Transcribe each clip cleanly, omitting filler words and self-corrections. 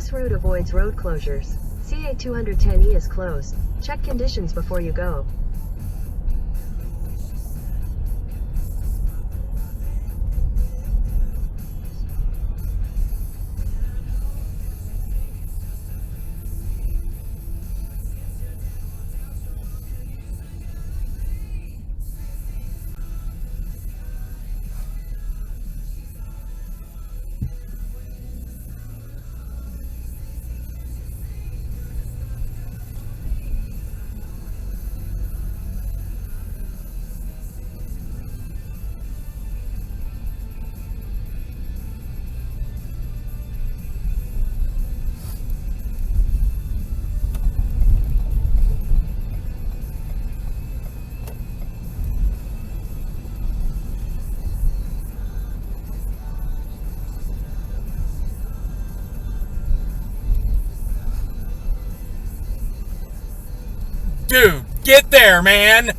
This route avoids road closures. CA 210E is closed. Check conditions before you go. Dude, get there, man!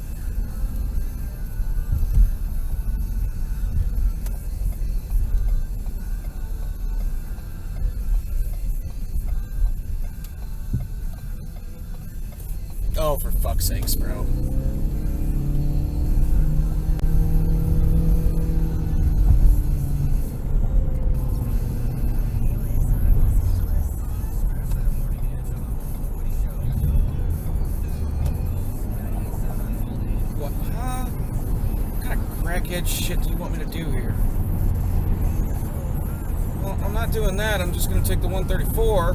Oh, for fuck's sakes, bro. Shit do you want me to do here? Well, I'm not doing that. I'm just going to take the 134.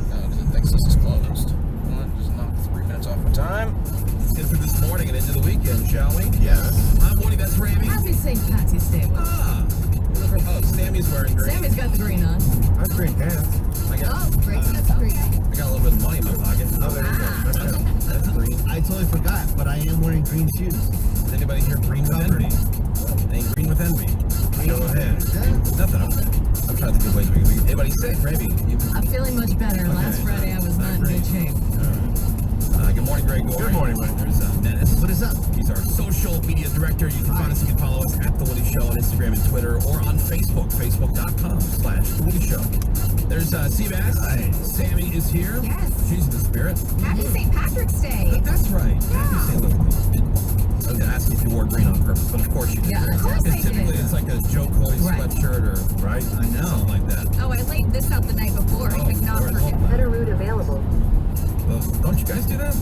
Because it thinks this is closed. Well, just knock 3 minutes off my time. Let's get through this morning and into the weekend, shall we? Yes. I'm Woody, that's Ramey. Happy St. Patty's Day. Oh, Sammy's wearing green. Sammy's got the green on. I have green pants. Great. That's green. I got a little bit of money in my pocket. Oh, there you go. That's green. I totally forgot, but I am wearing green shoes. Is anybody here green with envy? Ain't green with envy. Green with envy. Nothing. I'm trying to think of ways we can. Anybody sick, Ramey? I'm feeling much better. Last Friday I was not in good shape. Good morning, Greg. Good morning, Mike. There's Dennis. What is up? He's our social media director. You can find us. You can follow us at The Woody Show on Instagram and Twitter, or on Facebook, facebook.com/The Woody Show. There's Seabass. Hi. Sammy is here. Yes. She's in the spirit. Happy St. Patrick's Day. That's right. Yeah. Happy St. I was going to ask you if you wore green on purpose, but of course you did. Yeah, of course I Because typically did. it's like a Joe Coy sweatshirt or Right? I know, something like that. Oh, I laid this out the night before. I could not Lord. forget. Better route available. Well, don't you guys do that?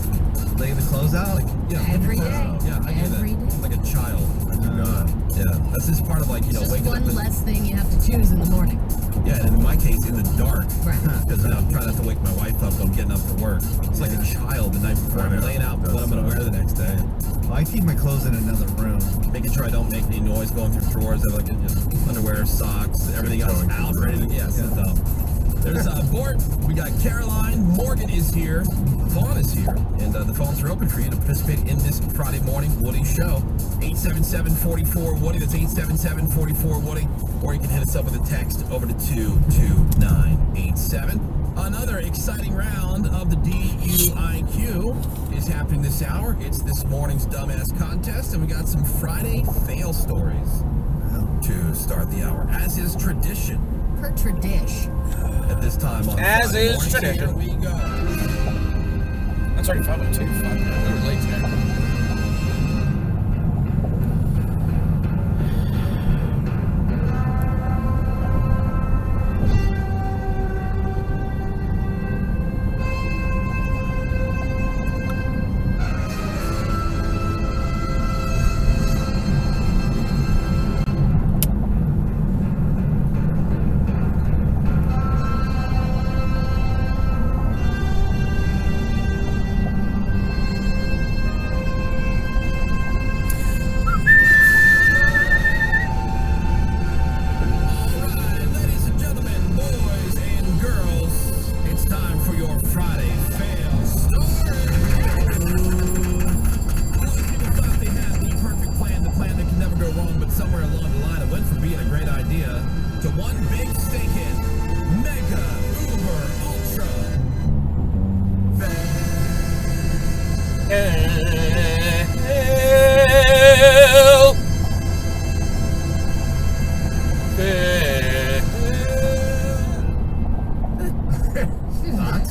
Lay the clothes out? Every day. Yeah, I do Every that. day. Like a child. I do not. Yeah, that's just part of like, It's just waking one up. less thing you have to choose in the morning. Yeah, and in my case, in the dark. Right. Because I'm trying not to wake my wife up when I'm getting up for work. It's like a child the night before. I'm laying out what I'm going to wear the next day. Well, I keep my clothes in another room. Making sure I don't make any noise going through drawers. I have like underwear, socks, everything else out, ready to get. So there's Bort. We got Caroline. Morgan is here. Vaughn is here. And the phones are open for you to participate in this Friday morning Woody Show. 877-44-WOODY. That's 877-44-WOODY. Or you can hit us up with a text over to 22987. Another exciting round of the DUIQ is happening this hour. It's this morning's Dumbass Contest, and we got some Friday fail stories to start the hour, as is tradition. Per tradish. At this time on As Friday is morning, tradition. Here we go. That's already 5:02. Fuck, man. We were late today.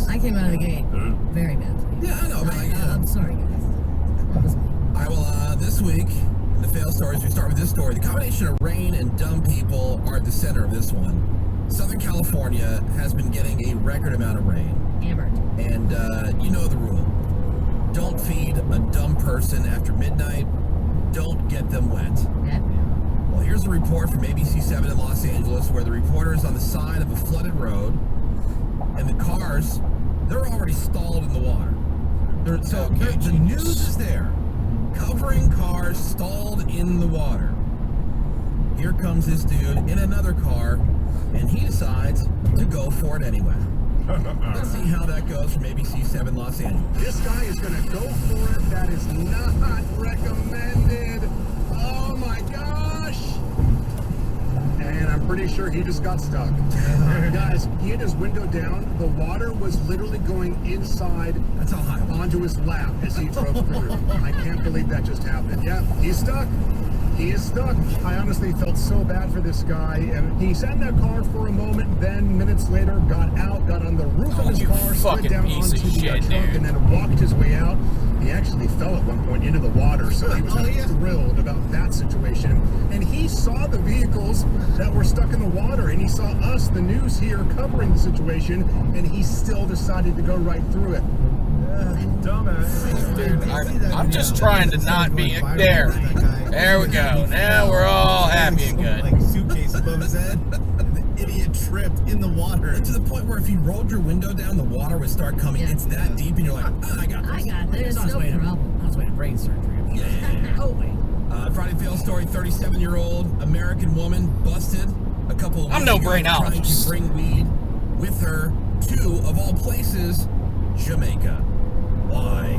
I came out of the gate very badly. Yeah, I know, but I'm sorry, guys. I will, this week, in the fail stories, we start with this story. The combination of rain and dumb people are at the center of this one. Southern California has been getting a record amount of rain. Hammered. And you know the rule. Don't feed a dumb person after midnight. Don't get them wet. Yeah. Well, here's a report from ABC7 in Los Angeles where the reporter is on the side of a flooded road, and the cars, they're already stalled in the water. The news is there, covering cars stalled in the water. Here comes this dude in another car, and he decides to go for it anyway. Let's see how that goes from ABC7 Los Angeles. This guy is going to go for it. That is not recommended. Oh my gosh. And I'm pretty sure he just got stuck. Guys, he had his window down. The water was literally going inside That's how high. onto his lap as he drove through. I can't believe that just happened. Yeah, he's stuck. He is stuck. I honestly felt so bad for this guy. And he sat in that car for a moment, then minutes later got out, got on the roof of his you car, slid fucking down piece onto of the shit, trunk, dude. and then walked his way out. He actually fell at one point into the water, so he was thrilled about that situation. And he saw the vehicles that were stuck in the water, and he saw us, the news here, covering the situation, and he still decided to go right through it. Dude, I'm just trying to not be there. There we go. Now we're all happy and good. Like suitcase above his head. The idiot tripped in the water. To the point where if you rolled your window down, the water would start coming. Yeah. It's that deep, and you're like, I got this. I got this. No problem. I was waiting brain surgery. Yeah. Oh, wait. Friday fail story: 37-year-old American woman busted a couple of I'm weeks no ago trying brainologist. to bring weed with her to, of all places, Jamaica. Why?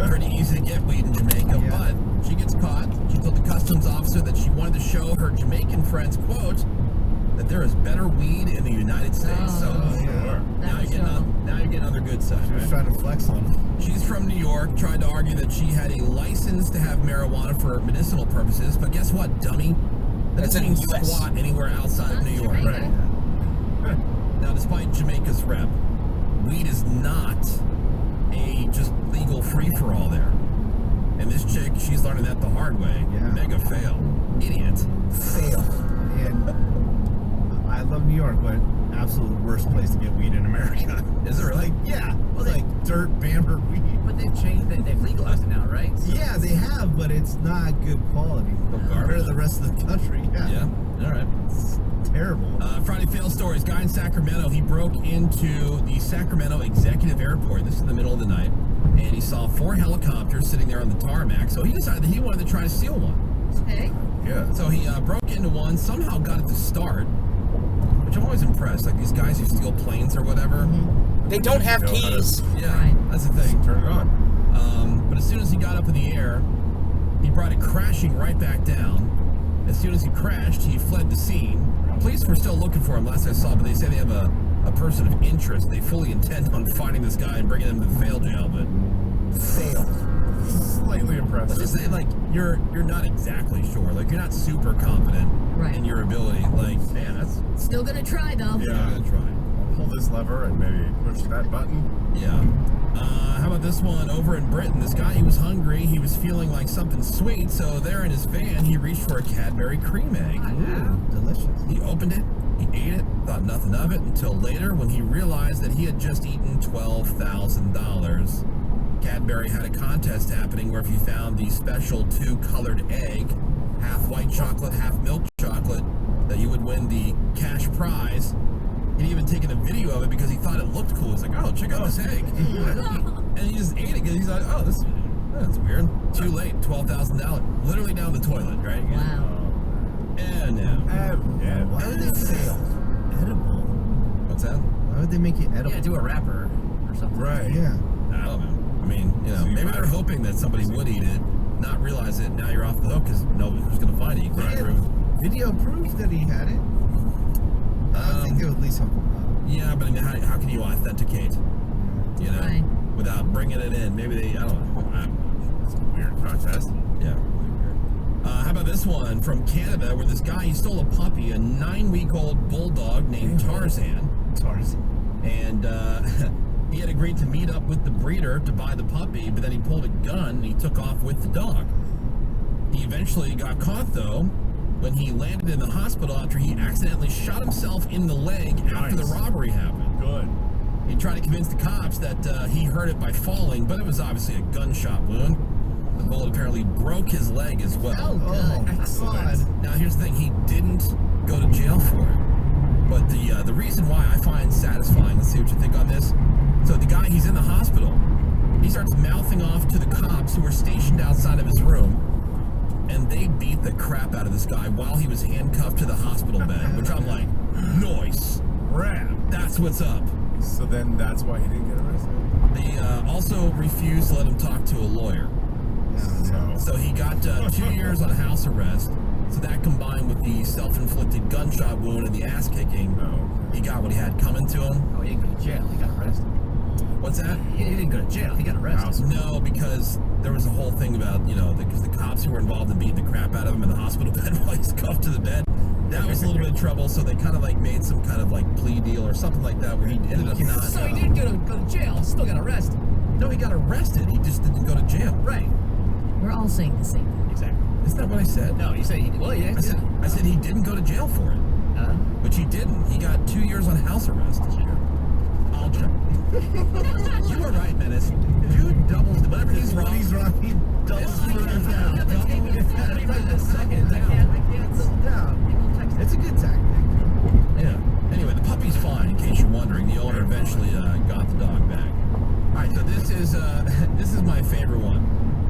Pretty easy to get weed in Jamaica, but she gets caught. She told the customs officer that she wanted to show her Jamaican friends, quote, that there is better weed in the United States. So now you're getting on their good side. She was Right? trying to flex on him. She's from New York, tried to argue that she had a license to have marijuana for medicinal purposes, but guess what, dummy? That That's doesn't in mean the US. squat anywhere outside of New York. Jamaica. Now, despite Jamaica's rep, weed is not a just legal free-for-all there. And this chick, she's learning that the hard way. Yeah. Mega fail. Idiot. Fail. And I love New York, but absolute worst place to get weed in America. Is it really? Yeah. Well, like dirt, bamber weed. But they've changed. They've legalized it now, right? So Yeah, they have, but it's not good quality compared to the rest of the country. Yeah. All right. It's terrible. Friday fail stories. Guy in Sacramento, he broke into the Sacramento Executive Airport. This is the middle of the night. And he saw 4 helicopters sitting there on the tarmac. So he decided that he wanted to try to steal one. Okay. Yeah. So he broke into one, somehow got it to start, which I'm always impressed. Like these guys who steal planes or whatever. They don't have keys. Yeah, Right. that's the thing. Turn it on. But as soon as he got up in the air, he brought it crashing right back down. As soon as he crashed, he fled the scene. Police were still looking for him last I saw, but they say they have a person of interest. They fully intend on finding this guy and bringing him to the fail jail, but fail. Slightly Let's impressive. just say, like, you're not exactly sure. Like, you're not super confident Right. in your ability. Like, man, that's Still gonna try, though. I'm gonna try. Pull this lever and maybe push that button. Yeah. How about this one over in Britain? This guy, he was hungry. He was feeling like something sweet. So there in his van, he reached for a Cadbury cream egg. Ooh, delicious. He opened it. He ate it. Thought nothing of it until later when he realized that he had just eaten $12,000. Cadbury had a contest happening where if you found the special 2-colored egg, half white chocolate, half milk chocolate, that you would win the cash prize. He'd even taken a video of it because he thought it looked cool. He's like, oh, check out this egg. And he just ate it because he's like, oh, that's weird. Too late, $12,000. Literally down the toilet, right? Wow. And now. Why would they fail? Edible. What's that? Why would they make it edible? yeah, do a wrapper or something. Right. Yeah. I don't know. I mean, maybe they're hoping that somebody would eat it, not realize it, now you're off the hook because nobody's going to find it. You can't prove it. Video proves that he had it. I think they would at least hook him up. Yeah, but I mean, how can you authenticate? You know? Right. without bringing it in. Maybe they, I don't know. It's a weird protest. Yeah. How about this one from Canada, where this guy, he stole a puppy, a 9-week-old bulldog named Tarzan. And he had agreed to meet up with the breeder to buy the puppy, but then he pulled a gun and he took off with the dog. He eventually got caught, though, when he landed in the hospital after he accidentally shot himself in the leg after the robbery happened. Good. He tried to convince the cops that he hurt it by falling, but it was obviously a gunshot wound. The bullet apparently broke his leg as well. Oh, good. Excellent. Now, here's the thing. He didn't go to jail for it. But the reason why I find satisfying, let's see what you think on this. So the guy, he's in the hospital. He starts mouthing off to the cops who were stationed outside of his room. And they beat the crap out of this guy while he was handcuffed to the hospital bed, which I'm like, nice. Rad. That's what's up. So then that's why he didn't get arrested? They also refused to let him talk to a lawyer. So he got 2 years on house arrest. So that combined with the self-inflicted gunshot wound and the ass kicking, he got what he had coming to him. Oh, he didn't go to jail. He got arrested. What's that? He didn't go to jail. He got arrested. No, because there was a whole thing about, because the cops who were involved in beating the crap out of him in the hospital bed while he's cuffed to the bed. That was a little bit of trouble, so they kind of like made some kind of like plea deal or something like that where he ended up not... So he didn't go to jail. Still got arrested. No, he got arrested. He just didn't go to jail. Right. We're all saying the same thing. Exactly. Isn't that what I said? No, you said he... Well, yeah. I said he didn't go to jail for it. Which he didn't. He got 2 years on house arrest. I'll check. You were right, Menace. Dude doubles, whenever he's wrong. He's wrong. He doubles for his down. It's a good tactic. Yeah. Anyway, the puppy's fine, in case you're wondering. The owner eventually got the dog back. All right, so this is my favorite one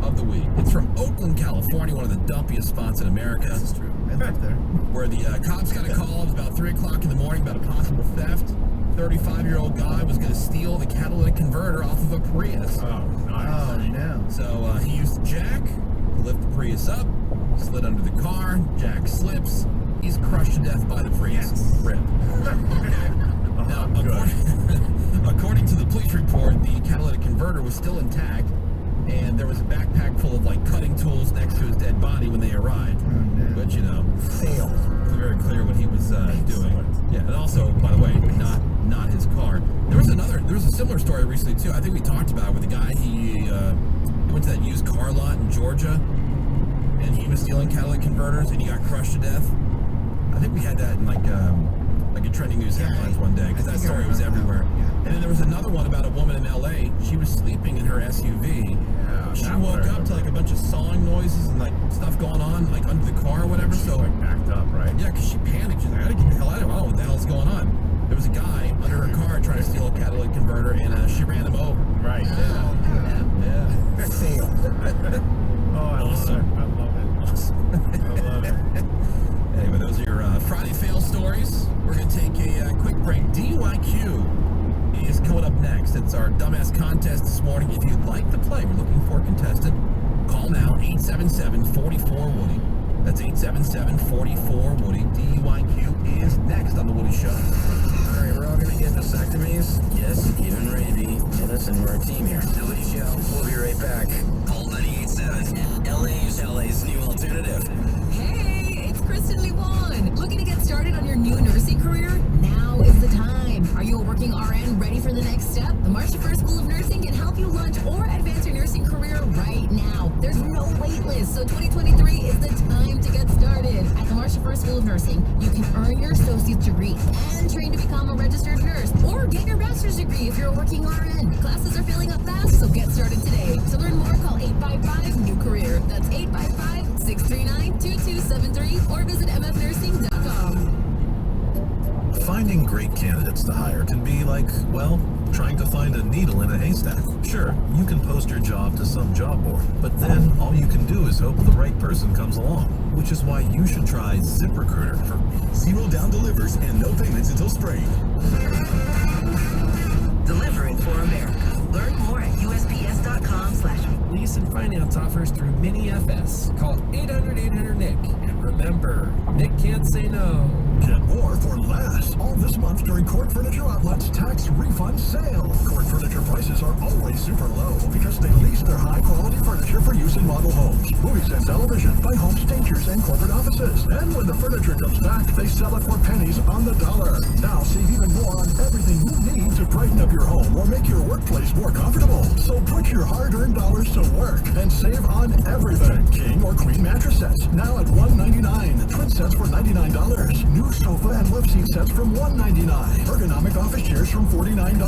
of the week. It's from Oakland, California, one of the dumpiest spots in America. This is true. I lived there. Where the cops got a call. It was about 3 o'clock in the morning about a possible theft. 35-year-old guy was going to steal the catalytic converter off of a Prius. Oh, nice. Oh, no. So he used the jack to lift the Prius up, slid under the car, jack slips, he's crushed to death by the Prius. Yes. Rip. Now, according to the police report, the catalytic converter was still intact, and there was a backpack full of like cutting tools next to his dead body when they arrived. But failed. It's very clear what he was doing. Yeah, and also, by the way, not his car. There was a similar story recently too. I think we talked about it with the guy. He went to that used car lot in Georgia, and he was stealing catalytic converters, and he got crushed to death. I think we had that in like a trending news headlines one day because that story was everywhere. And then there was another one about a woman in LA. She was sleeping in her SUV. She woke up to like a bunch of sawing noises and like stuff going on like under the car or whatever. So like backed up, right? Yeah, because she panicked. She's like, I gotta get the hell out of here. I don't know what the hell is going on. There was a guy under her car trying to steal a catalytic converter, and she ran him over. Right. Yeah. Fail. Oh, I love it. I love it. Awesome. I love it. Anyway, those are your Friday fail stories. We're going to take a quick break. DUIQ is coming up next. It's our dumbass contest this morning. If you'd like to play, we're looking for a contestant. Call now, 877-44-WOODY. That's 877-44-WOODY. DUIQ is next on The Woody Show. All right, we're all going to get vasectomies. Yes, even Raby. Hey, listen, we're a team here. The Woody Show. We'll be right back. Call 98.7. LA's new alternative. Hey, it's Kristen Lee Wan. Looking to get started on your new nursing career? Now is the time. Are you a working RN ready for the next step? The Marcia First School of Nursing can help you launch or advance your nursing career right now. There's no wait list, so 2023 is the time to get started. At the Marcia First School of Nursing, you can earn your associate's degree and train to become a registered nurse, or get your bachelor's degree if you're a working RN. Classes are filling up fast, so get started today. To learn more, call 855-NEW-CAREER. That's 855-639-2273, or visit mfnursing.com. Finding great candidates to hire can be like, well, trying to find a needle in a haystack. Sure, you can post your job to some job board, but then all you can do is hope the right person comes along, which is why you should try ZipRecruiter. For 0 down delivers and no payments until spring. Delivering for America. Learn more at USPS.com/. Lease and finance offers through MiniFS. Call 800-800-NIC. Remember, Nick can't say no. Get more for less. All this month during Court Furniture Outlet's tax refund sale. Court Furniture prices are always super low because they lease their high-quality furniture for use in model homes, movies and television, by home stagers and corporate offices. And when the furniture comes back, they sell it for pennies on the dollar. Now save even more on everything you need to brighten up your home or make your workplace more comfortable. So put your hard-earned dollars to work and save on everything. King or queen mattress sets now at $199. Twin sets for $99. New sofa and love seat sets from $199. Ergonomic office chairs from $49.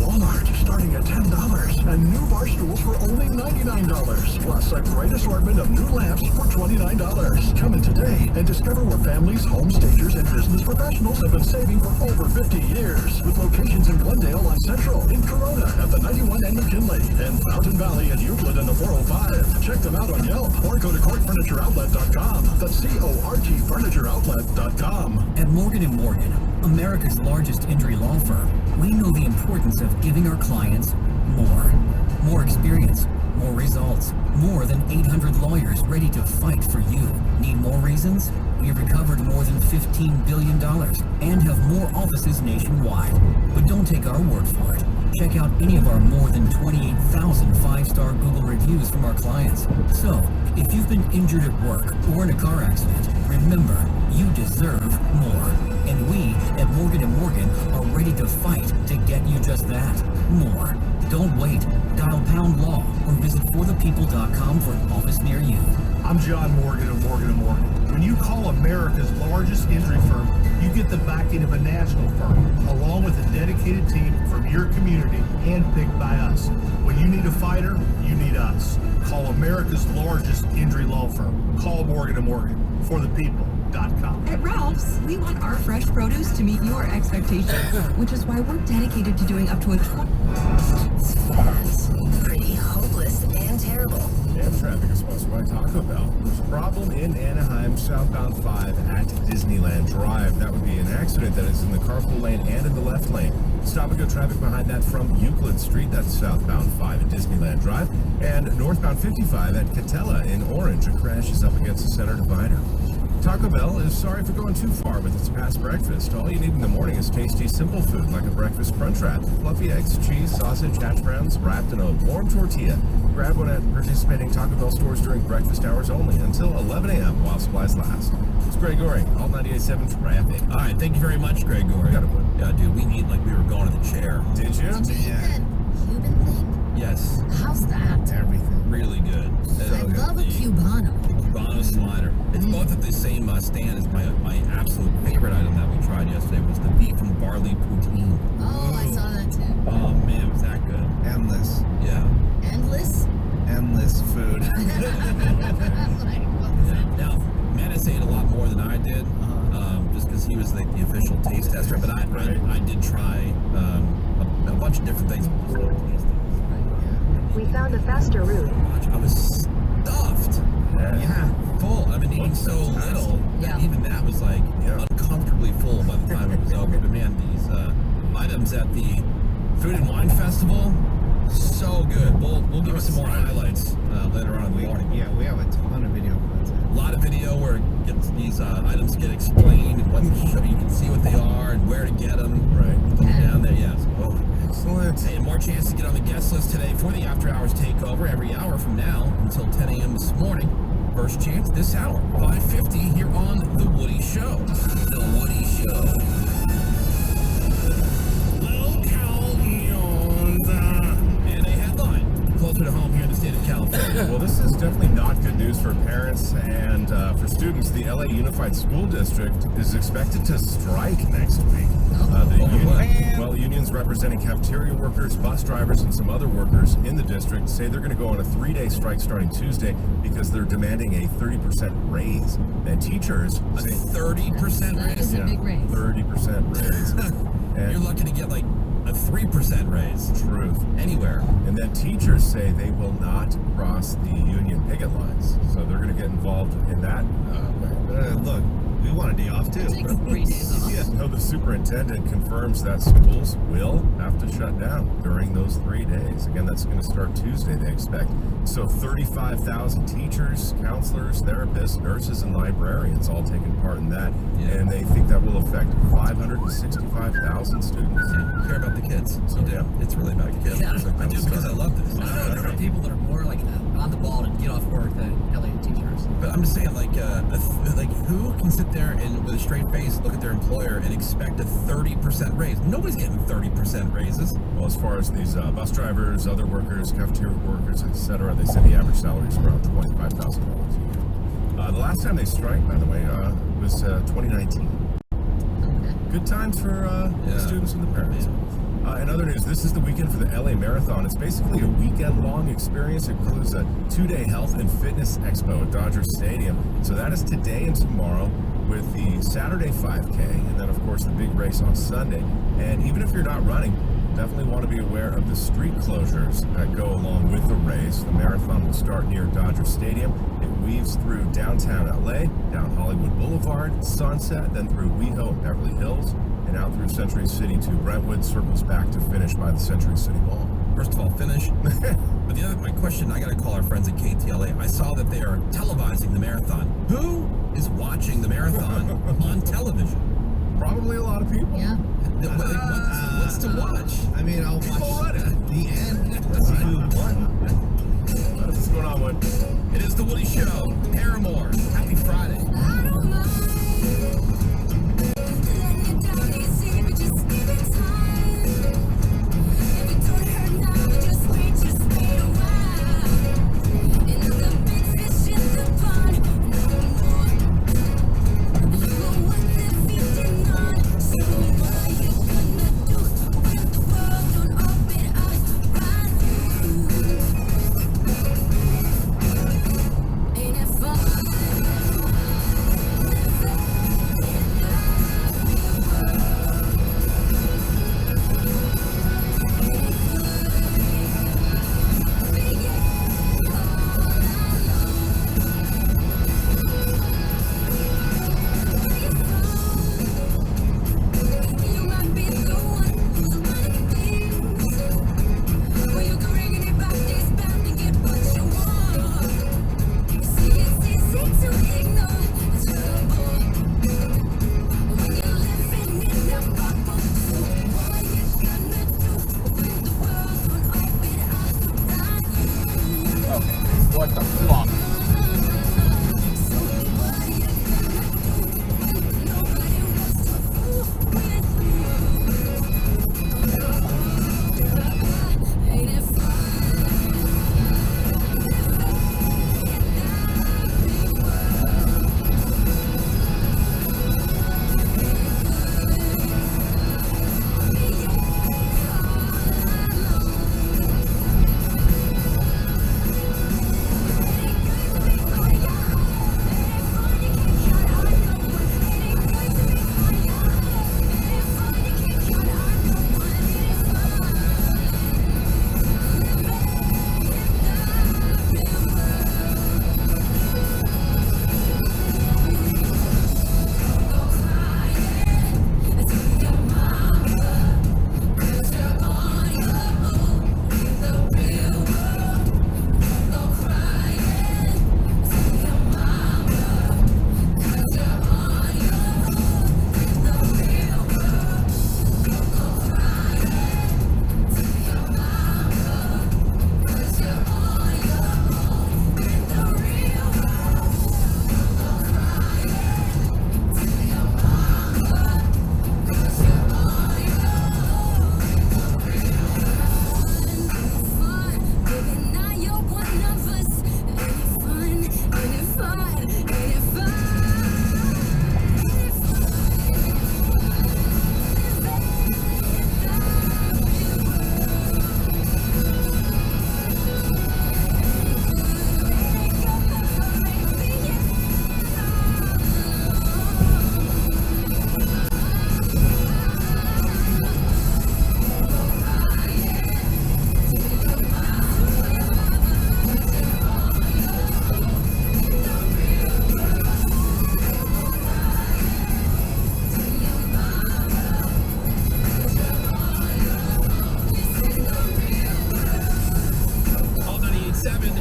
Walmart starting at $10. And new bar stools for only $99. Plus a great assortment of new lamps for $29. Come in today and discover where families, home stagers, and business professionals have been saving for over 50 years. With locations in Glendale on Central, in Corona at the 91 and McKinley, and Fountain Valley and Euclid in the 405. Check them out on Yelp or go to courtfurnitureoutlet.com. That's CORTfurnitureoutlet.com. At Morgan & Morgan, America's largest injury law firm, we know the importance of giving our clients more. More experience, more results, more than 800 lawyers ready to fight for you. Need more reasons? We have recovered more than $15 billion and have more offices nationwide. But don't take our word for it. Check out any of our more than 28,000 five-star Google reviews from our clients. So, if you've been injured at work or in a car accident, remember, you deserve more. And we at Morgan & Morgan are ready to fight to get you just that, more. Don't wait. Dial pound law or visit forthepeople.com for an office near you. I'm John Morgan of Morgan & Morgan. When you call America's largest injury firm, you get the backing of a national firm, along with a dedicated team from your community, handpicked by us. When you need a fighter, you need us. Call America's largest injury law firm. Call Morgan & Morgan. ForThePeople.com. At Ralph's, we want our fresh produce to meet your expectations, which is why we're dedicated to doing up to a 20... It's fast, pretty hopeless, and terrible. Damn traffic is sponsored by Taco Bell. There's a problem in Anaheim, southbound 5 at Disneyland Drive. That would be an accident that is in the carpool lane and in the left lane. Stop and go traffic behind that from Euclid Street, that's southbound 5 at Disneyland Drive. And northbound 55 at Catella in Orange. A crash is up against the center divider. Taco Bell is sorry for going too far with its past breakfast. All you need in the morning is tasty, simple food like a breakfast crunch wrap. Fluffy eggs, cheese, sausage, hash browns, wrapped in a warm tortilla. Grab one at participating Taco Bell stores during breakfast hours only until 11 a.m. while supplies last. It's Greg Goring, All 98.7 Traffic. All right, thank you very much, Greg Goring. Yeah, dude, we need like we were going to the chair. Did you? Did you eat that Cuban thing? Yes. How's that? Everything. Really good. I love a Cubano. Cubano slider. It's both at the same stand as my absolute favorite item that we tried yesterday was the beef and barley poutine. Oh, I saw that too. Oh man, was that good? Endless. Yeah. Endless? Endless food. Now, Menace ate a lot more than I did, just because he was like the official taste tester. But I did try a bunch of different things. We found a faster route. I was stuffed. Yeah. Full. I've been eating so little that even that was like uncomfortably full by the time it was over. But man, these items at the Food and Wine Festival, so good. We'll give you some more highlights later on in the morning. Yeah, we have a ton of video content. A lot of video where these items get explained and what you can see what they are and where to get them. Right. Down there, yes. Oh. Excellent. Hey, and more chance to get on the guest list today for the After Hours Takeover every hour from now until 10 a.m. this morning. First chance this hour, 5:50 here on The Woody Show. The Woody Show. And a headline closer to home here in the state of California. Well, this is definitely not good news for parents and for students. The LA Unified School District is expected to strike next week. Unions representing cafeteria workers, bus drivers, and some other workers in the district say they're going to go on a 3-day strike starting Tuesday because they're demanding a 30% raise. And teachers say 30% That is a big raise. 30% raise. And you're lucky to get like a 3% raise. Truth. Anywhere. And then teachers say they will not cross the union picket lines. So they're going to get involved in that way. Look, We want a day off too. Take 3 days off. Yeah. No, the superintendent confirms that schools will have to shut down during those 3 days. Again, that's going to start Tuesday, they expect. So 35,000 teachers, counselors, therapists, nurses, and librarians all taking part in that. Yeah. And they think that will affect 565,000 students. Yeah, care about the kids. So yeah, it's really about the kids. Yeah, I do because I love this. I don't know, there are people that are more like on the ball to get off work than LA teachers. But I'm just saying, like who can sit there and with a straight face look at their employer and expect a 30% raise? Nobody's getting 30% raises. Well, as far as these bus drivers, other workers, cafeteria workers, etc., they said the average salary is around $25,000 a year. The last time they strike, by the way, was 2019. Good times for the students and the parents. In other news, this is the weekend for the LA Marathon. It's basically a weekend-long experience. It includes a 2-day health and fitness expo at Dodger Stadium. So that is today and tomorrow with the Saturday 5K, and then, of course, the big race on Sunday. And even if you're not running, definitely want to be aware of the street closures that go along with the race. The marathon will start near Dodger Stadium. It weaves through downtown LA, down Hollywood Boulevard, Sunset, then through WeHo and Beverly Hills, and out through Century City to Brentwood, circles back to finish by the Century City Mall. First of all, finish. But my question, I got to call our friends at KTLA. I saw that they are televising the marathon. Who is watching the marathon on television? Probably a lot of people. Yeah. What's to watch? I mean, I'll watch the end. Let's see who won. What's going on, Wood? It is the Woody Show. Paramore. Happy Friday. What the fuck?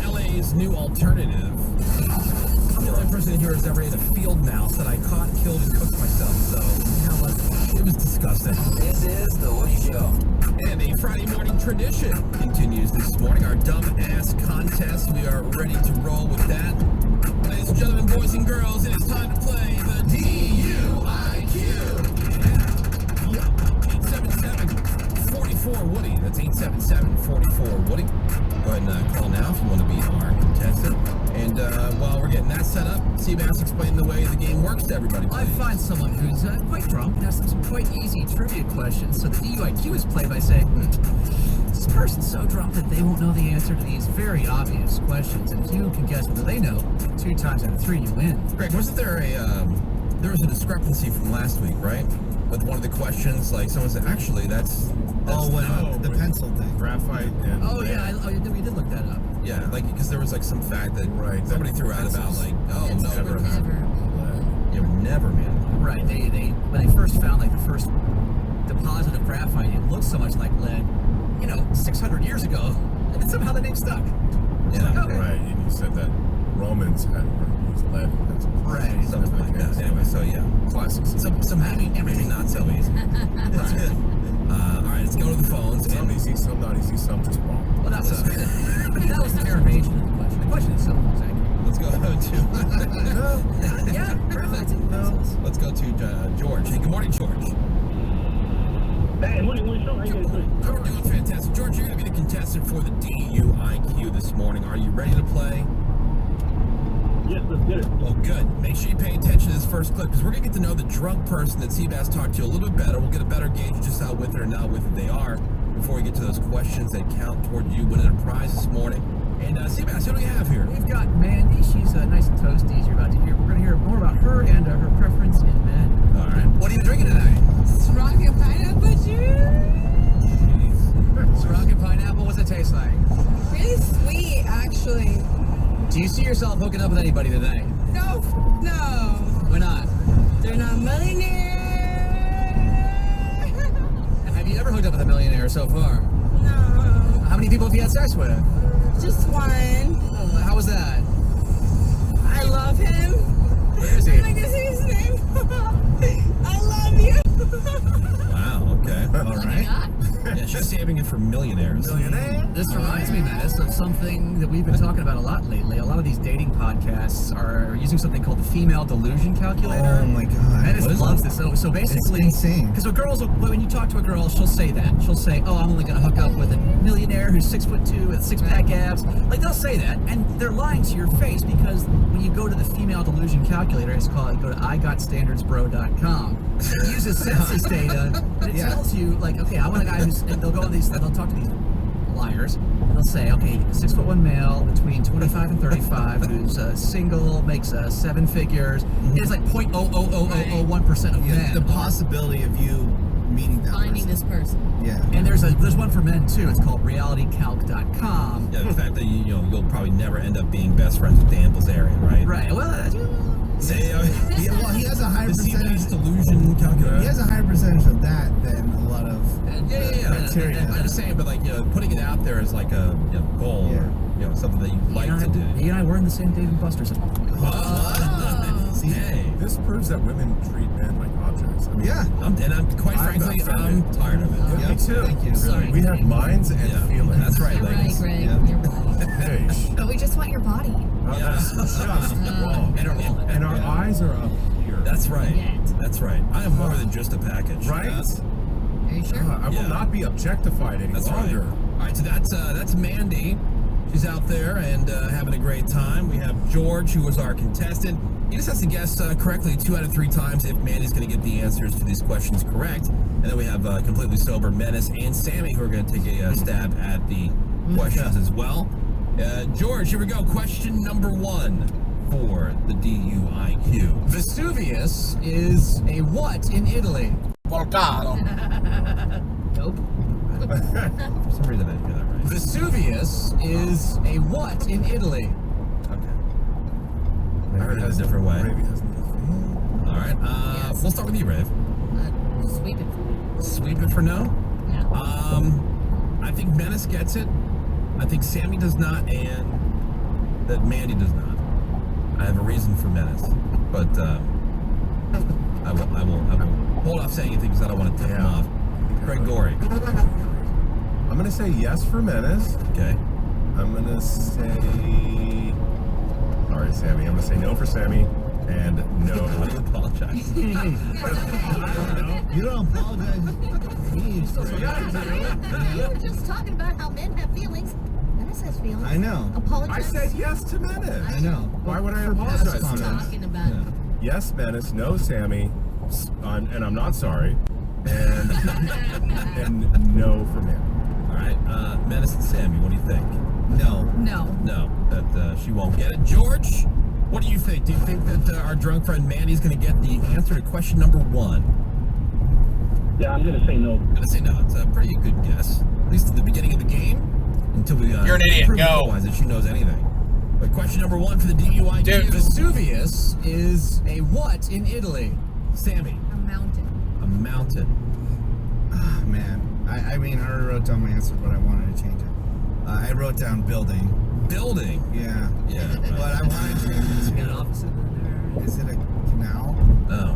LA's new alternative. I'm the only person here who's ever ate a field mouse that I caught, killed, and cooked myself, so it was disgusting. This is The Woody Show. And a Friday morning tradition continues this morning. Our dumb-ass contest. We are ready to roll with that. Ladies and gentlemen, boys and girls, it is time to play the DUIQ. Yeah. 877-44-WOODY. That's 877-44-WOODY. Go ahead and call now if you want to be our contestant. And while we're getting that set up, Seabass explain the way the game works to everybody, please. I find someone who's quite drunk and asks them some quite easy trivia questions. So the DUIQ is played by saying, this person's so drunk that they won't know the answer to these very obvious questions. And if you can guess whether they know, 2 times out of 3 you win. Greg, wasn't there there was a discrepancy from last week, right? With one of the questions, like someone said, actually, that's the pencil thing. Graphite and We did look that up. Yeah, like, because there was like some fact that somebody threw out about like, oh, no, never, man. Right, when they first found like the first deposit of graphite, it looked so much like lead, 600 years ago, and then somehow the name stuck. Yeah, like, okay. Right, and you said that Romans had used lead. Right, something like that. Anyway, so yeah, classics. Some maybe not so easy. That's good. All right, let's go to the phones. Some easy, some not easy, some just wrong. Well, that was the derivation of the question. The question itself was accurate. Let's go to yeah, perfect. Let's go to George. Hey, good morning, George. Hey, morning, show. How you guys doing? We're doing fantastic. George, you're going to be the contestant for the DUIQ this morning. Are you ready to play? Yes, let's get it. Well, good. Make sure you pay attention to this first clip, because we're going to get to know the drunk person that Seabass talked to a little bit better. We'll get a better gauge of just how with it or not with it they are before we get to those questions that count toward you winning a prize this morning. And Seabass, who do we have here? We've got Mandy. She's nice and toasty, as you're about to hear. We're going to hear more about her and her preference in men. All right. What are you drinking today? Rocket pineapple juice. Rocket pineapple, what's it taste like? Really sweet, actually. Do you see yourself hooking up with anybody today? No. Why not? They're not millionaires. Have you ever hooked up with a millionaire so far? No. How many people have you had sex with? Just one. How was that? I love him. Where is he? I'm not gonna say his name. I love you. Wow, okay. All right. Yeah, she's saving it for millionaires. This reminds me, Menace, of something that we've been talking about a lot lately. A lot of these dating podcasts are using something called the female delusion calculator. Oh my god. Menace loves this. So basically, it's insane. Because when you talk to a girl, she'll say that. She'll say, oh, I'm only going to hook up with a millionaire who's 6'2" with 6-pack abs. Like, they'll say that, and they're lying to your face, because when you go to the female delusion calculator, it's called, go to IGotStandardsBro.com. It uses census data, and it tells you, like, okay, I want a guy who's, and they'll go to these, they'll talk to these liars, and they'll say, okay, 6'1" male, between 25 and 35, who's single, makes 7 figures. It's like 0.00001% of men. The possibility of you meeting that Finding this person. Yeah. And there's one for men too. It's called realitycalc.com. Yeah, the fact that you'll probably never end up being best friends with Dan Bilzerian, right? Right. Well, he has a higher percentage. Delusion calculator. He has a higher percentage of that than a lot of criteria. I'm just saying, but like putting it out there as like a goal or something that you like to do. He and I were in the same Dave and Buster's at one point. See, this proves that women treat men like objects. I mean, I'm quite frankly, I'm tired of it. Yeah, me too. Thank you. Sorry. We have minds and feelings. That's right, You're ladies. right, Greg. You're right. Hey, But we just want your body. that's just wrong. And our eyes are up here. That's right. Yet. That's right. I am more than just a package. Right? Are you sure? I will not be objectified any longer. Right. All right, so that's Mandy. She's out there and having a great time. We have George, who was our contestant. He just has to guess correctly 2 out of 3 times if Mandy's going to get the answers to these questions correct. And then we have completely sober Menace and Sammy, who are going to take a stab at the questions as well. George, here we go. Question number 1 for the DUIQ. Vesuvius is a what in Italy? Volcano. Nope. For some reason I didn't hear that right. Vesuvius is a what in Italy? Okay. I heard it a different way. All right. We'll start with you, Rave. Sweep it. Sweep it for no? Yeah. I think Menace gets it. I think Sammy does not, and that Mandy does not. I have a reason for Menace, but I will hold off saying anything because I don't want to tip him off. Greg Gorey. I'm going to say yes for Menace. Okay. I'm going to say... Sorry, Sammy. I'm going to say no for Sammy. And no. How do you apologize? You don't apologize. You were just talking about how men have feelings. Menace has feelings. I know. Apologize. I said yes to Menace. I know. Why would I apologize to Menace? Talking about Yes, Menace. No, Sammy. And I'm not sorry. And and no for Mandy. All right, Menace and Sammy, what do you think? No. No, that she won't get it. George, what do you think? Do you think that our drunk friend Mandy's going to get the answer to question number 1? Yeah, I'm gonna say no. I'm going to say no. It's a pretty good guess, at least at the beginning of the game, until we You're an idiot. prove Go. otherwise that she knows anything. But question number 1 for the DUI. Dude. Vesuvius is a what in Italy? Sammy. A mountain. A mountain. Ah, man. I mean, I already wrote down my answer, but I wanted to change it. I wrote down building. Building. Yeah. Yeah. But I wanted to change it. An opposite in there. Is it a canal? No.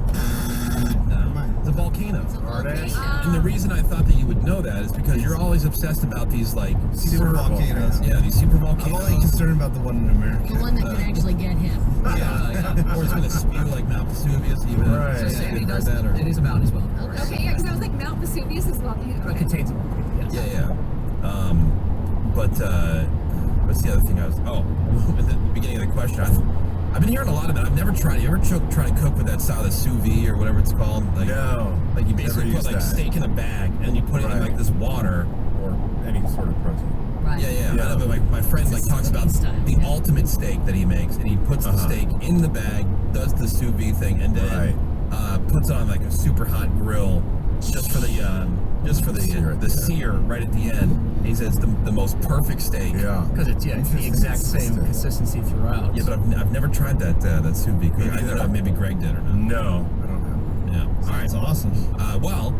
No. It's a volcano. volcano. And the reason I thought that you would know that is because you're always obsessed about these like Super volcanoes. Yeah, these super I'm volcanoes. only concerned about the one in America. the one that can actually get him. Yeah. Or it's going to spew like Mount Vesuvius even. Right. So Yeah, Sandy you've does heard that, or- it is a mountain as well. Okay, yeah, because I was like, Mount Vesuvius is volcano. It contains a volcano, yes. Yeah. What's the other thing I was... Oh, at the beginning of the question, I've been hearing a lot of it. I've never tried it. You ever try to cook with that style of sous vide or whatever it's called? Like, No. Like you Never basically put used like that. steak in a bag and you put it in Right. like this water. Or any sort of protein. Right. Yeah. I know, but my friend like talks about the ultimate steak that he makes, and he puts the steak in the bag, does the sous vide thing, and then puts it on like a super hot grill just for the sear right at the end. And he says the most perfect steak. Yeah. Because it's the exact same consistency throughout. Yeah, but I've never tried that sous vide. I don't know, maybe Greg did or not. No, I don't have. Yeah. All right. That's awesome. Well,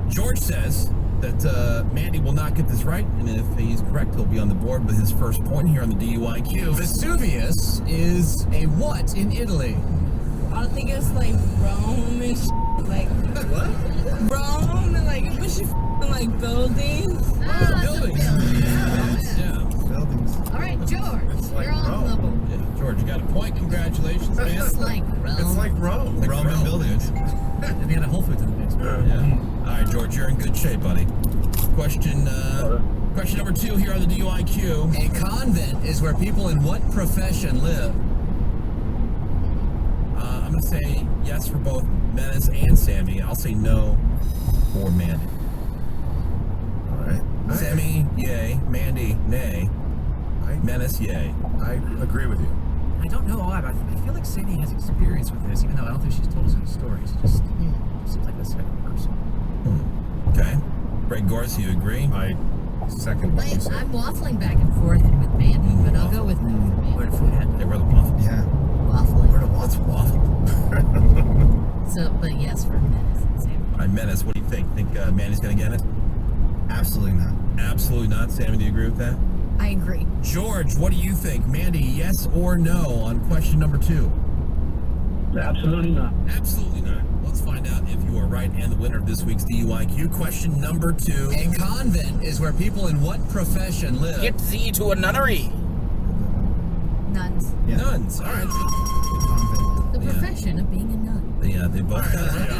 George says that Mandy will not get this right, and if he's correct, he'll be on the board with his first point here on the DUIQ. Vesuvius is a what in Italy? I think it's like Rome and like What? Rome and like a bunch of like buildings. Buildings. Yeah. Buildings. All right, George, like you're on Rome. the board. Yeah, George, you got a point. Congratulations, man. It's like Rome. It's like Rome. Like Roman Rome, buildings. dude. And they had a Whole Foods in the basement. Yeah. All right, George, you're in good shape, buddy. Question number 2 here on the DUIQ. A convent is where people in what profession live? I'm going to say yes for both Menace and Sammy. I'll say no for Mandy. All right. Sammy, yay. Mandy, nay. Menace, yay. I agree with you. I don't know why, but I feel like Sandy has experience with this, even though I don't think she's told us any stories. It just seems like the second person. Okay. Greg Gorse, you agree? I second what you said. I'm waffling back and forth with Mandy, but I'll go with no for Mandy. Where the food had They were the waffles. Yeah. Waffling. Where the what's waffle? So, but yes for Menace and Sammy. All right, Menace, what do you think? Think Mandy's going to get it? Absolutely not. Absolutely not. Sammy, do you agree with that? I agree. George, what do you think? Mandy, yes or no on question number 2? Absolutely not. Absolutely not. Let's find out if you are right and the winner of this week's DUIQ. Question number 2. A convent is where people in what profession live? Get thee to a nunnery. Nuns. Yeah. Nuns. All right. Convent. The profession of being a nun. Yeah, they both got it.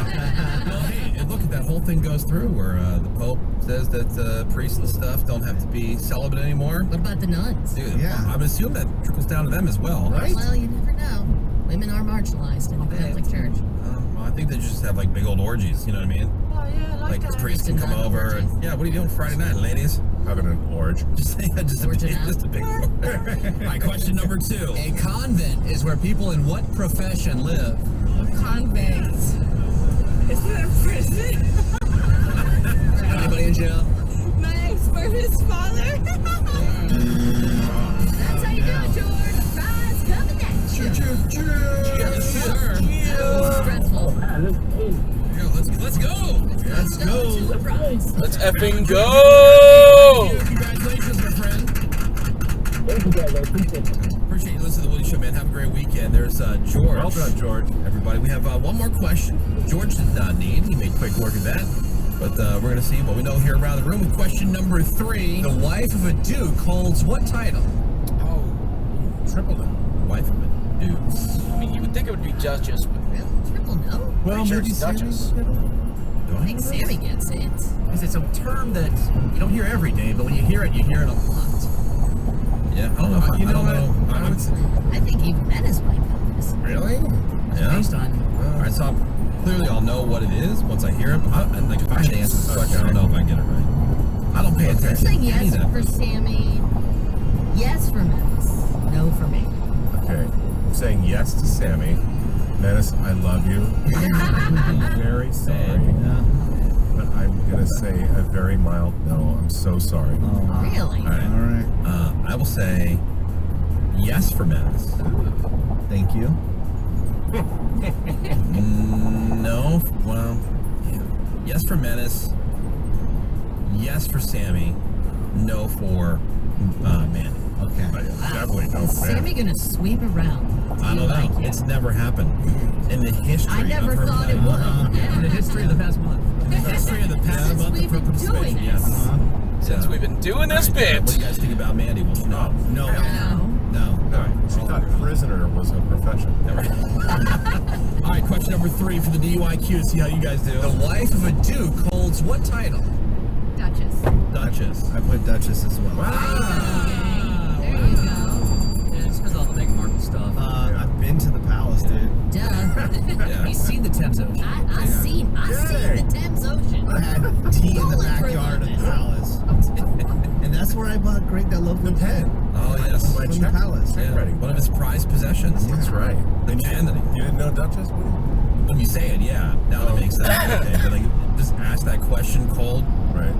Well, hey, and look, that whole thing goes through where the Pope says that priests and stuff don't have to be celibate anymore. What about the nuns? Dude, Yeah. I would assume that trickles down to them as well. Right? Well, you never know. Women are marginalized in the Catholic Church. Well, I think they just have like big old orgies, you know what I mean? Oh yeah, I Like the priests can come Nun over orgies. and, yeah, what are you doing Friday night, ladies? Having an orge. Just a big orgy. All right, question number 2. A convent is where people in what profession live? Convict. Is that a prison? Anybody in jail? My ex-boyfriend's father. That's how you do it, George. Prize coming at you. Yes, sir. Stressful. Yeah, let's go. Let's go. To the prize. Let's effing go! Congratulations, my friend. Thank you guys. I appreciate it. Appreciate you listening to the Woody Show, man. Have a great weekend. There's George. Well done, George. Everybody, we have one more question. George did not need. He made quick work of that. But we're going to see what we know here around the room with question number 3. The wife of a duke holds what title? Oh, triple it. Wife of a duke. I mean, you would think it would be Duchess, but Triple no? Well, sure maybe it's Duchess. I think Sammy gets it. Because it's a term that you don't hear every day, but when you hear it a lot. Yeah, I don't know. You know I don't know. what? I would say. I think even Menace might know this. Really? Yeah. Based on. All right, so clearly I'll know what it is once I hear it. But like, if I had to answer this question, I don't know if I get it right. I don't pay I'm attention. saying to any yes of that. for Sammy, yes for Menace, no for me. Okay. I'm saying yes to Sammy. Menace, I love you. I'm very sorry. But I'm going to say a very mild no. I'm so sorry. Really? All right. I will say yes for Menace. Thank you. No. Well, yes for Menace. Yes for Sammy. No for Mandy. Okay. Definitely no Is fan. Sammy gonna sweep around? I don't know. It's never happened in the history. I never of her thought it life. would. In the history of the past month. In the history of the past Since month we've of been doing participation, yes. this. Since we've been doing this All right, bit. what do you guys think about Mandy? Well, no. No. No. No, she thought prisoner was a profession. All right, question number 3 for the DUIQ. See how you guys do. The wife of a duke holds what title? Duchess. Duchess. I put Duchess as well. There you go. Yeah, it's because all the Meghan Markle stuff. I've been to the palace, dude. Duh. Yeah. He's seen the Thames Ocean. I seen the Thames Ocean. I had tea in the Rolling for backyard of the London. palace. And that's where I bought that lovely pen. Oh, yes. My From the check, palace. check writing. One of his prized possessions. That's right. The Mandy. You didn't know Duchess? When you say it, yeah. Now that makes sense. Okay, but like, just ask that question cold. Right.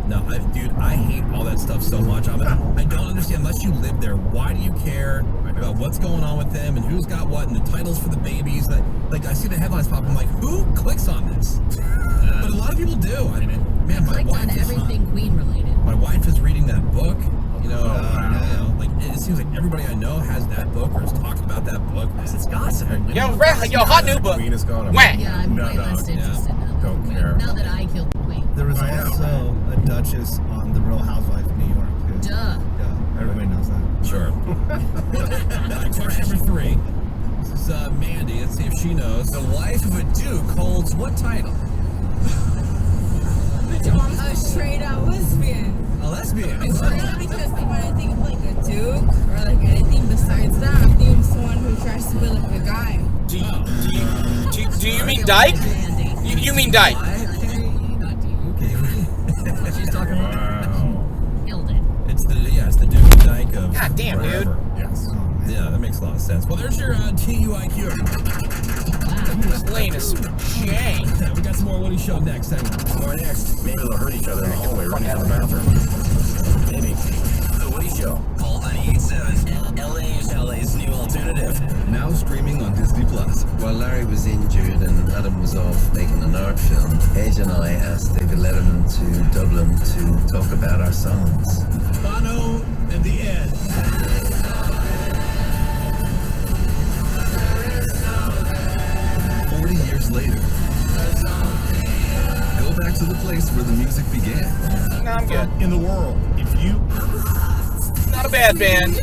No, dude, I hate all that stuff so much. I don't understand, unless you live there, why do you care about what's going on with them and who's got what and the titles for the babies? Like, I see the headlines pop, I'm like, who clicks on this? But a lot of people do. I mean, man, my Clicked on wife is, everything Queen related. my wife is reading that book. You know, like it seems like everybody I know has that book or has talked about that book. It's gossip. Yo, hot new book. Queen is gone. Whack. Yeah, I'm No, way no, less interested now. Don't care. Now that I killed the Queen. There was I know, also a Duchess on The Real Housewives of New York, too. Duh. Yeah, everybody knows that. Sure. Question number 3. This is Mandy. Let's see if she knows. The wife of a duke holds what title? A straight out lesbian. A lesbian. It's straight because when I think of like a duke or like anything besides that, I'm thinking of someone who tries to be like a guy. Do you mean Dyke? You mean Dyke? She's talking about. Wow. Killed it. It's the Duke and Dyke of God damn, dude. forever. Yes. Yeah, that makes a lot of sense. Well, there's your TUIQ. This lane is shame. We got some more Woody Show next. Hang on. Or next, maybe they'll hurt each other in the hallway running to the bathroom. Maybe. The Woody Show. Call 98.7. LA's new alternative. Now streaming on Disney Plus. While Larry was injured and Adam was off making an art film, Age and I asked David Letterman to Dublin to talk about our songs. Bono and the Ed. 40 years later, go back to the place where the music began. No, I'm good. In the world, if you... Not a bad band.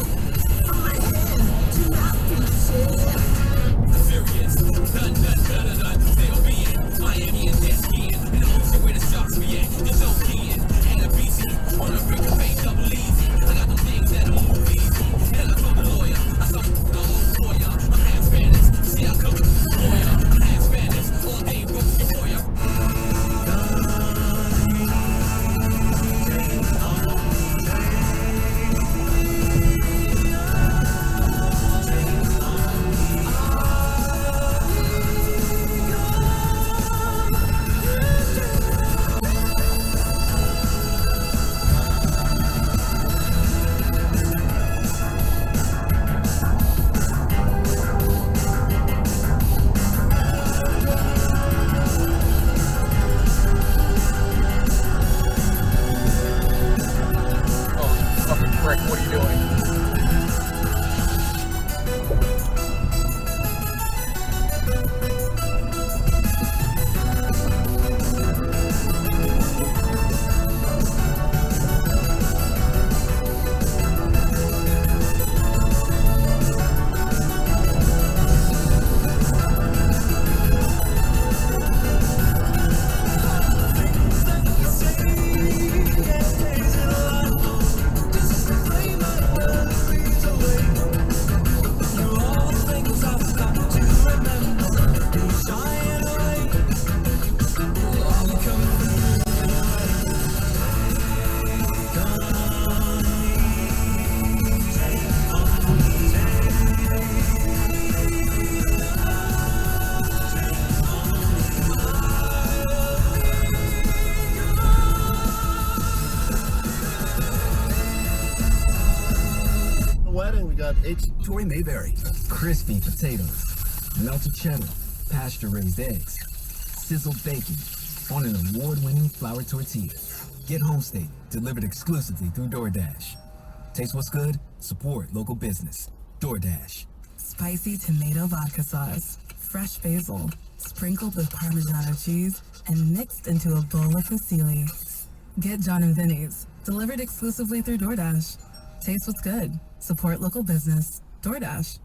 factory may vary. Crispy potatoes, melted cheddar, pasture-raised eggs, sizzled bacon on an award-winning flour tortilla. Get Homestay delivered exclusively through DoorDash. Taste what's good, support local business. DoorDash. Spicy tomato vodka sauce, fresh basil, sprinkled with Parmigiano cheese, and mixed into a bowl of fusilli. Get John and Vinny's, delivered exclusively through DoorDash. Taste what's good, support local business. DoorDash.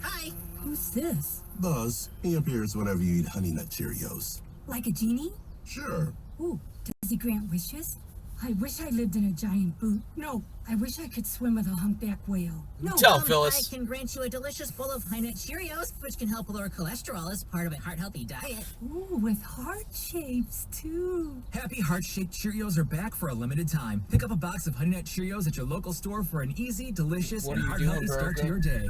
Hi, who's this? Buzz, he appears whenever you eat Honey Nut Cheerios. Like a genie? Sure. Ooh, does he grant wishes? I wish I lived in a giant boot. No, I wish I could swim with a humpback whale. No, tell Phyllis. I can grant you a delicious bowl of High Nut Cheerios, which can help lower cholesterol as part of a heart-healthy diet. Ooh, with heart shapes, too. Happy heart-shaped Cheerios are back for a limited time. Pick up a box of Honey Nut Cheerios at your local store for an easy, delicious, and heart-healthy start to your day.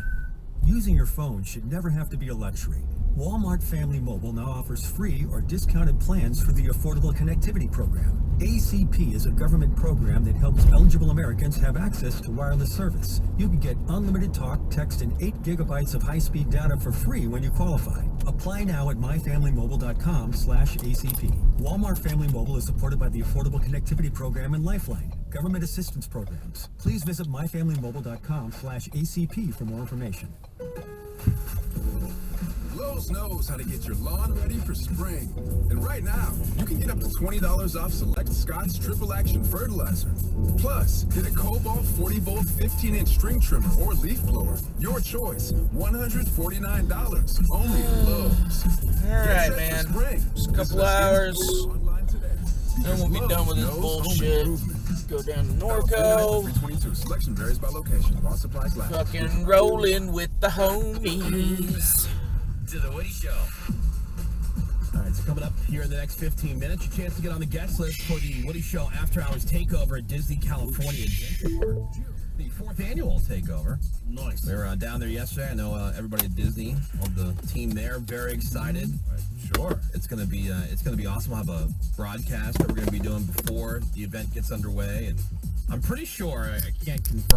Using your phone should never have to be a luxury. Walmart Family Mobile now offers free or discounted plans for the Affordable Connectivity Program. ACP is a government program that helps eligible Americans have access to wireless service. You can get unlimited talk, text, and 8 gigabytes of high-speed data for free when you qualify. Apply now at myfamilymobile.com/ACP. Walmart Family Mobile is supported by the Affordable Connectivity Program and Lifeline, government assistance programs. Please visit myfamilymobile.com/ACP for more information. Lowe's knows how to get your lawn ready for spring. And right now, you can get up to $20 off select Scott's Triple Action Fertilizer. Plus, get a Cobalt 40-volt 15-inch string trimmer or leaf blower. Your choice, $149. Only at Lowe's. Alright, man. Just a couple hours. Then we'll be done with this bullshit. Go down to Norco. Selection varies by location. While supplies last. Fucking rolling with the homies. To the Woody Show. All right, so coming up here in the next 15 minutes, your chance to get on the guest list for the Woody Show After Hours Takeover at Disney California Adventure Park. The 4th annual takeover. Nice. We were down there yesterday. I know everybody at Disney, all the team there, very excited. Sure. It's gonna be awesome. We'll have a broadcast that we're gonna be doing before the event gets underway, and I'm pretty sure, I can't confirm